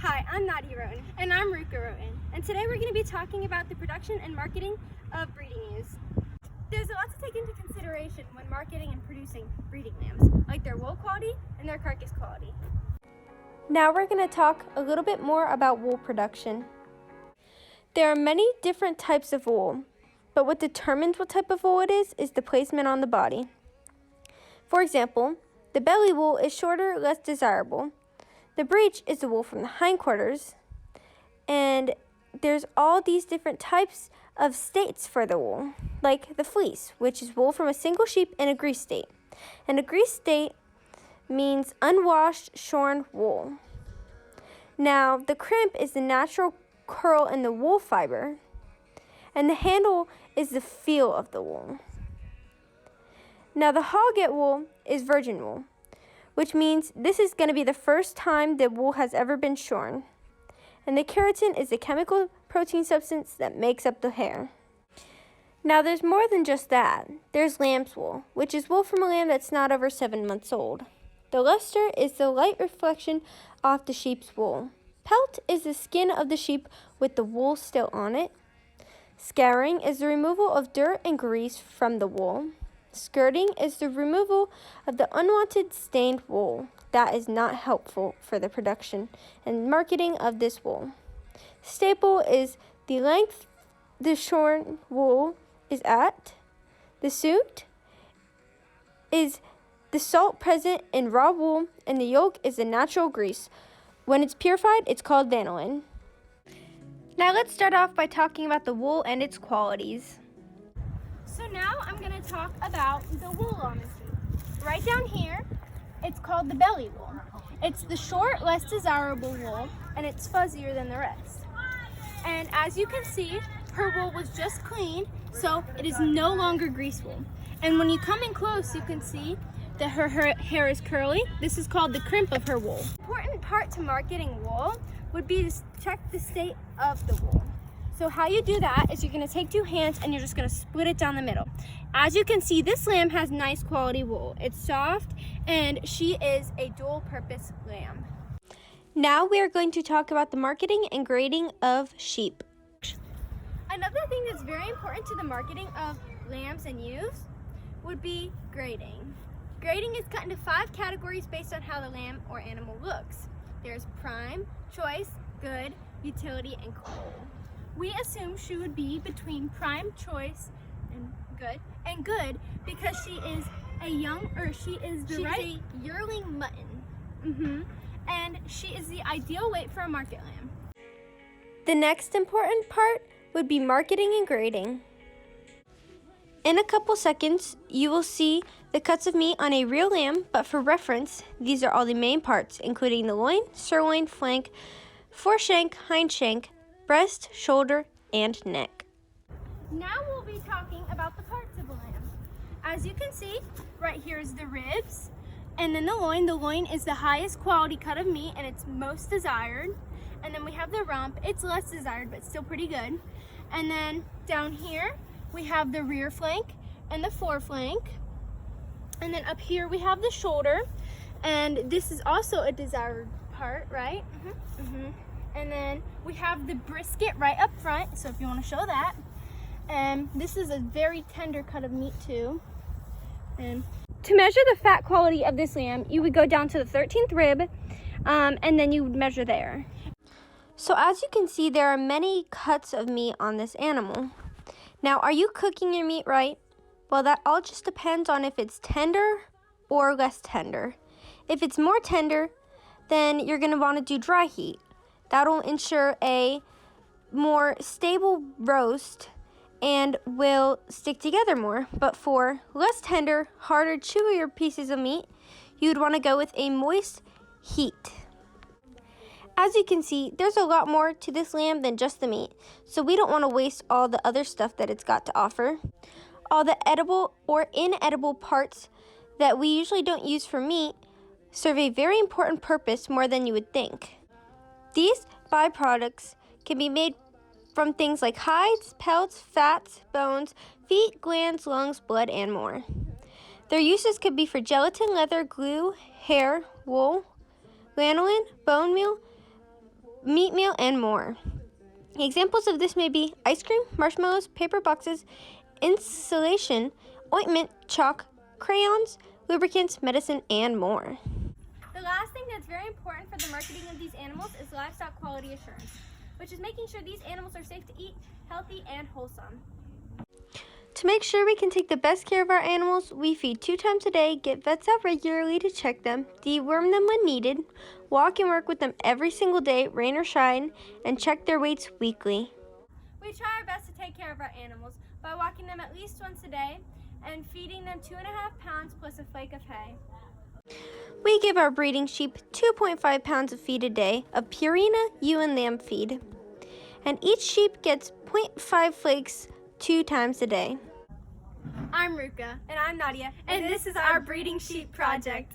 Hi, I'm Nadia Rhoton. And I'm Ruca Rhoton. And today we're going to be talking about the production and marketing of breeding ewes. There's a lot to take into consideration when marketing and producing breeding lambs, like their wool quality and their carcass quality. Now we're going to talk a little bit more about wool production. There are many different types of wool, but what determines what type of wool it is the placement on the body. For example, the belly wool is shorter, less desirable. The breech is the wool from the hindquarters, and there's all these different types of states for the wool, like the fleece, which is wool from a single sheep in a grease state. And a grease state means unwashed, shorn wool. Now, the crimp is the natural curl in the wool fiber, and the handle is the feel of the wool. Now, the hogget wool is virgin wool, which means this is going to be the first time the wool has ever been shorn. And the keratin is the chemical protein substance that makes up the hair. Now there's more than just that. There's lamb's wool, which is wool from a lamb that's not over 7 months old. The luster is the light reflection off the sheep's wool. Pelt is the skin of the sheep with the wool still on it. Scouring is the removal of dirt and grease from the wool. Skirting is the removal of the unwanted stained wool that is not helpful for the production and marketing of this wool. Staple is the length the shorn wool is at. The suit is the salt present in raw wool, and the yolk is the natural grease. When it's purified, it's called vanillin. Now let's start off by talking about the wool and its qualities. So now I'm going to talk about the wool on the sheep. Right down here, it's called the belly wool. It's the short, less desirable wool, and it's fuzzier than the rest. And as you can see, her wool was just cleaned, so it is no longer grease wool. And when you come in close, you can see that her hair is curly. This is called the crimp of her wool. An important part to marketing wool would be to check the state of the wool. So how you do that is you're going to take 2 hands and you're just going to split it down the middle. As you can see, this lamb has nice quality wool. It's soft, and she is a dual purpose lamb. Now we are going to talk about the marketing and grading of sheep. Another thing that's very important to the marketing of lambs and ewes would be grading. Grading is cut into 5 categories based on how the lamb or animal looks. There's prime, choice, good, utility, and cold. We assume she would be between prime, choice, and good because she is a yearling mutton. And she is the ideal weight for a market lamb. The next important part would be marketing and grading. In a couple seconds, you will see the cuts of meat on a real lamb, but for reference, these are all the main parts, including the loin, sirloin, flank, foreshank, hindshank, breast, shoulder, and neck. Now we'll be talking about the parts of a lamb. As you can see, right here is the ribs, and then the loin. The loin is the highest quality cut of meat, and it's most desired. And then we have the rump. It's less desired, but still pretty good. And then down here, we have the rear flank and the foreflank. And then up here, we have the shoulder. And this is also a desired part, right? And then we have the brisket right up front, so if you want to show that. And this is a very tender cut of meat too. And to measure the fat quality of this lamb, you would go down to the 13th rib, and then you would measure there. So as you can see, there are many cuts of meat on this animal. Now, are you cooking your meat right? Well, that all just depends on if it's tender or less tender. If it's more tender, then you're going to want to do dry heat. That'll ensure a more stable roast and will stick together more. But for less tender, harder, chewier pieces of meat, you'd want to go with a moist heat. As you can see, there's a lot more to this lamb than just the meat, so we don't want to waste all the other stuff that it's got to offer. All the edible or inedible parts that we usually don't use for meat serve a very important purpose more than you would think. These byproducts can be made from things like hides, pelts, fats, bones, feet, glands, lungs, blood, and more. Their uses could be for gelatin, leather, glue, hair, wool, lanolin, bone meal, meat meal, and more. Examples of this may be ice cream, marshmallows, paper boxes, insulation, ointment, chalk, crayons, lubricants, medicine, and more. The last thing that's very important for the marketing of these animals is livestock quality assurance, which is making sure these animals are safe to eat, healthy, and wholesome. To make sure we can take the best care of our animals, we feed 2 times a day, get vets out regularly to check them, deworm them when needed, walk and work with them every single day, rain or shine, and check their weights weekly. We try our best to take care of our animals by walking them at least once a day and feeding them 2.5 pounds plus a flake of hay. We give our breeding sheep 2.5 pounds of feed a day of Purina ewe and lamb feed, and each sheep gets 0.5 flakes 2 times a day. I'm Ruca. And I'm Nadia. And this is our Breeding Sheep Project.